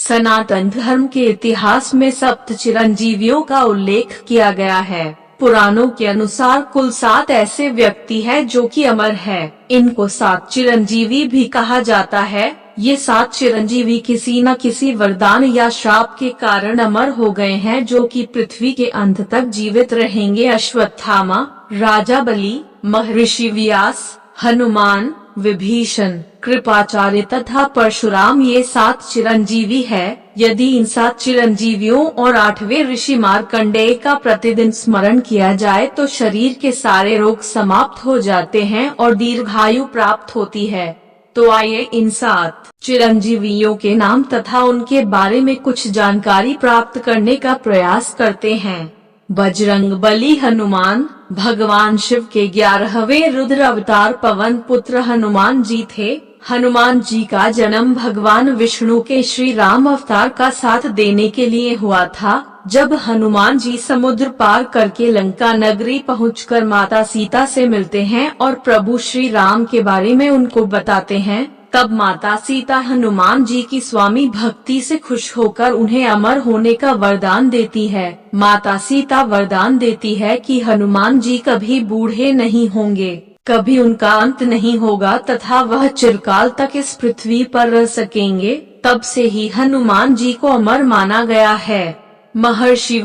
सनातन धर्म के इतिहास में सप्त चिरंजीवियों का उल्लेख किया गया है। पुराणों के अनुसार कुल 7 ऐसे व्यक्ति हैं जो कि अमर है। इनको 7 चिरंजीवी भी कहा जाता है। ये 7 चिरंजीवी किसी न किसी वरदान या श्राप के कारण अमर हो गए हैं, जो कि पृथ्वी के अंत तक जीवित रहेंगे। अश्वत्थामा, राजा बलि, महर्षि व्यास, हनुमान, विभीषण, कृपाचार्य तथा परशुराम ये 7 चिरंजीवी है। यदि इन 7 चिरंजीवियों और 8वें ऋषि मार्कंडेय का प्रतिदिन स्मरण किया जाए तो शरीर के सारे रोग समाप्त हो जाते हैं और दीर्घायु प्राप्त होती है। तो आइए इन 7 चिरंजीवियों के नाम तथा उनके बारे में कुछ जानकारी प्राप्त करने का प्रयास करते हैं। बजरंगबली हनुमान भगवान शिव के 11वें रुद्र अवतार पवन पुत्र हनुमान जी थे। हनुमान जी का जन्म भगवान विष्णु के श्री राम अवतार का साथ देने के लिए हुआ था। जब हनुमान जी समुद्र पार करके लंका नगरी पहुंचकर माता सीता से मिलते हैं और प्रभु श्री राम के बारे में उनको बताते हैं, तब माता सीता हनुमान जी की स्वामी भक्ति से खुश होकर उन्हें अमर होने का वरदान देती है। माता सीता वरदान देती है कि हनुमान जी कभी बूढ़े नहीं होंगे, कभी उनका अंत नहीं होगा तथा वह चिरकाल तक इस पृथ्वी पर रह सकेंगे। तब से ही हनुमान जी को अमर माना गया है। महर्षि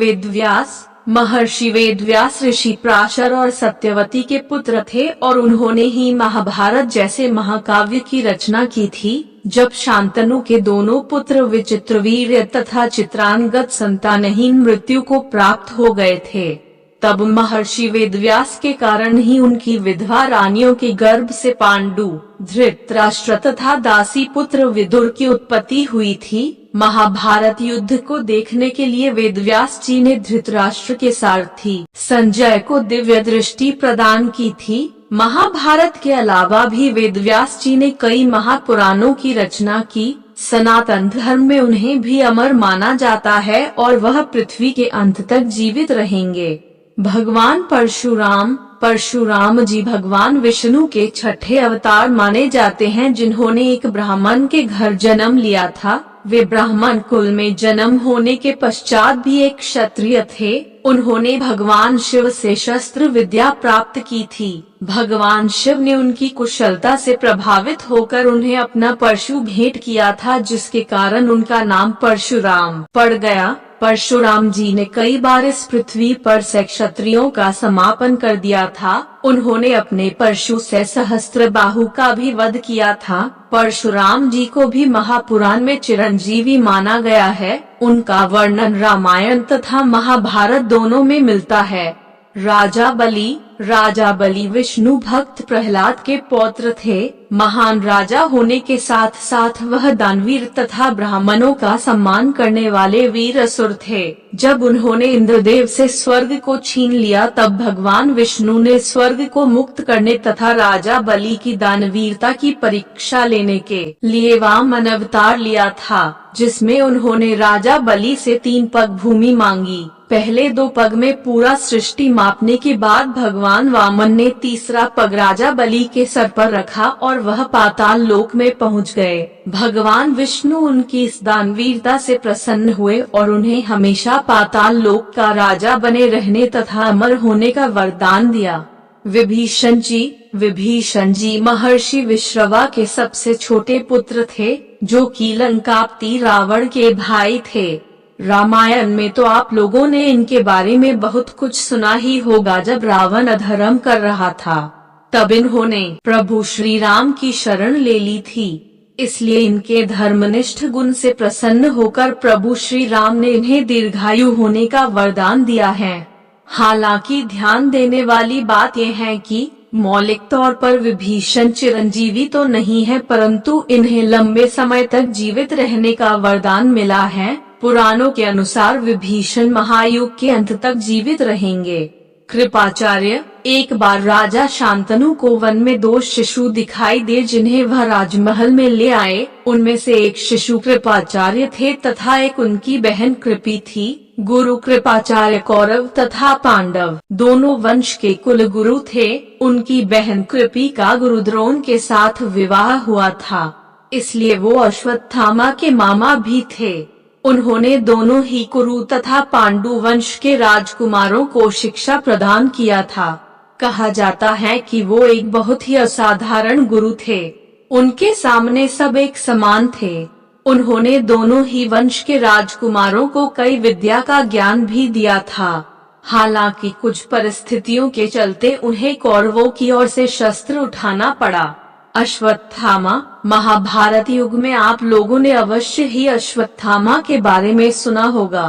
वेदव्यास ऋषि पराशर और सत्यवती के पुत्र थे और उन्होंने ही महाभारत जैसे महाकाव्य की रचना की थी। जब शांतनु के दोनों पुत्र विचित्रवीर्य तथा चित्रांगद संतानहीन मृत्यु को प्राप्त हो गए थे, तब महर्षि वेदव्यास के कारण ही उनकी विधवा रानियों के गर्भ से पांडु, धृतराष्ट्र तथा दासी पुत्र विदुर की उत्पत्ति हुई थी। महाभारत युद्ध को देखने के लिए वेदव्यास जी ने धृतराष्ट्र के सारथी संजय को दिव्य दृष्टि प्रदान की थी। महाभारत के अलावा भी वेदव्यास जी ने कई महापुराणों की रचना की। सनातन धर्म में उन्हें भी अमर माना जाता है और वह पृथ्वी के अंत तक जीवित रहेंगे। भगवान परशुराम जी भगवान विष्णु के 6ठे अवतार माने जाते हैं, जिन्होंने एक ब्राह्मण के घर जन्म लिया था। वे ब्राह्मण कुल में जन्म होने के पश्चात भी एक क्षत्रिय थे। उन्होंने भगवान शिव से शस्त्र विद्या प्राप्त की थी। भगवान शिव ने उनकी कुशलता से प्रभावित होकर उन्हें अपना परशु भेंट किया था, जिसके कारण उनका नाम परशुराम पड़ गया। परशुराम जी ने कई बार इस पृथ्वी पर से क्षत्रियों का समापन कर दिया था। उन्होंने अपने परशु से सहस्त्रबाहु का भी वध किया था। परशुराम जी को भी महापुराण में चिरंजीवी माना गया है। उनका वर्णन रामायण तथा महाभारत दोनों में मिलता है। राजा बलि विष्णु भक्त प्रहलाद के पौत्र थे। महान राजा होने के साथ साथ वह दानवीर तथा ब्राह्मणों का सम्मान करने वाले वीर असुर थे। जब उन्होंने इंद्रदेव से स्वर्ग को छीन लिया, तब भगवान विष्णु ने स्वर्ग को मुक्त करने तथा राजा बलि की दानवीरता की परीक्षा लेने के लिए वामन अवतार लिया था, जिसमें उन्होंने राजा बलि से 3 पग भूमि मांगी। पहले 2 पग में पूरा सृष्टि मापने के बाद भगवान वामन ने तीसरा पग राजा बलि के सर पर रखा और वह पाताल लोक में पहुंच गए। भगवान विष्णु उनकी इस दानवीरता से प्रसन्न हुए और उन्हें हमेशा पाताल लोक का राजा बने रहने तथा अमर होने का वरदान दिया। विभीषण जी महर्षि विश्रवा के सबसे छोटे पुत्र थे, जो कि लंकापति रावण के भाई थे। रामायण में तो आप लोगों ने इनके बारे में बहुत कुछ सुना ही होगा। जब रावण अधर्म कर रहा था, तब इन्होंने प्रभु श्री राम की शरण ले ली थी। इसलिए इनके धर्मनिष्ठ गुण से प्रसन्न होकर प्रभु श्री राम ने इन्हें दीर्घायु होने का वरदान दिया है। हालांकि ध्यान देने वाली बात यह है कि मौलिक तौर पर विभीषण चिरंजीवी तो नहीं है, परंतु इन्हें लंबे समय तक जीवित रहने का वरदान मिला है। पुराणों के अनुसार विभीषण महायुग के अंत तक जीवित रहेंगे। कृपाचार्य एक बार राजा शांतनु को वन में 2 शिशु दिखाई दे, जिन्हें वह राजमहल में ले आए। उनमें से एक शिशु कृपाचार्य थे तथा एक उनकी बहन कृपी थी। गुरु कृपाचार्य कौरव तथा पांडव दोनों वंश के कुल गुरु थे। उनकी बहन कृपी का गुरु द्रोण के साथ विवाह हुआ था। इसलिए वो अश्वत्थामा के मामा भी थे। उन्होंने दोनों ही कुरु तथा पांडु वंश के राजकुमारों को शिक्षा प्रदान किया था। कहा जाता है कि वो एक बहुत ही असाधारण गुरु थे। उनके सामने सब एक समान थे। उन्होंने दोनों ही वंश के राजकुमारों को कई विद्या का ज्ञान भी दिया था। हालांकि कुछ परिस्थितियों के चलते उन्हें कौरवों की ओर से शस्त्र उठाना पड़ा। अश्वत्थामा, महाभारत युग में आप लोगों ने अवश्य ही अश्वत्थामा के बारे में सुना होगा।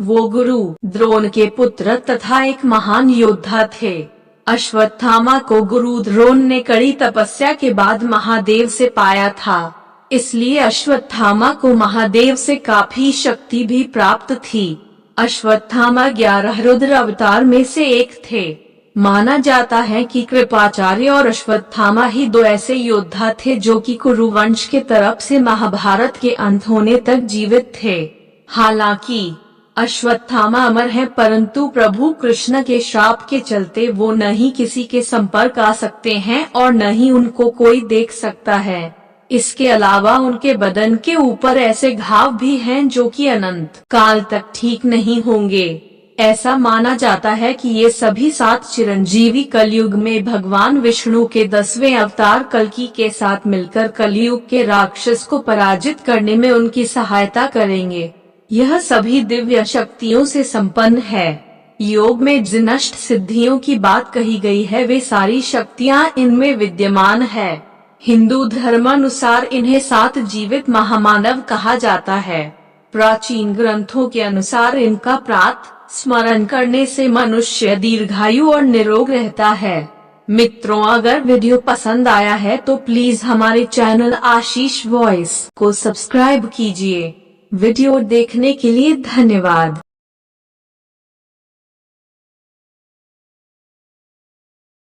वो गुरु द्रोण के पुत्र तथा एक महान योद्धा थे। अश्वत्थामा को गुरु द्रोण ने कड़ी तपस्या के बाद महादेव से पाया था। इसलिए अश्वत्थामा को महादेव से काफी शक्ति भी प्राप्त थी। अश्वत्थामा 11 रुद्र अवतार में से एक थे। माना जाता है कि कृपाचार्य और अश्वत्थामा ही दो ऐसे योद्धा थे जो कि कुरु वंश के तरफ से महाभारत के अंत होने तक जीवित थे। हालांकि अश्वत्थामा अमर है, परंतु प्रभु कृष्ण के श्राप के चलते वो न ही किसी के संपर्क आ सकते हैं और न ही उनको कोई देख सकता है। इसके अलावा उनके बदन के ऊपर ऐसे घाव भी हैं जो कि अनंत काल तक ठीक नहीं होंगे। ऐसा माना जाता है कि ये सभी 7 चिरंजीवी कलयुग में भगवान विष्णु के 10वें अवतार कल्कि के साथ मिलकर कलयुग के राक्षस को पराजित करने में उनकी सहायता करेंगे। यह सभी दिव्य शक्तियों से संपन्न है। योग में जिन अष्ट सिद्धियों की बात कही गई है वे सारी शक्तियाँ इनमें विद्यमान है। हिंदू धर्मानुसार इन्हें 7 जीवित महामानव कहा जाता है। प्राचीन ग्रंथों के अनुसार इनका प्रातः स्मरण करने से मनुष्य दीर्घायु और निरोग रहता है। मित्रों, अगर वीडियो पसंद आया है तो प्लीज हमारे चैनल आशीष वॉइस को सब्सक्राइब कीजिए। वीडियो देखने के लिए धन्यवाद।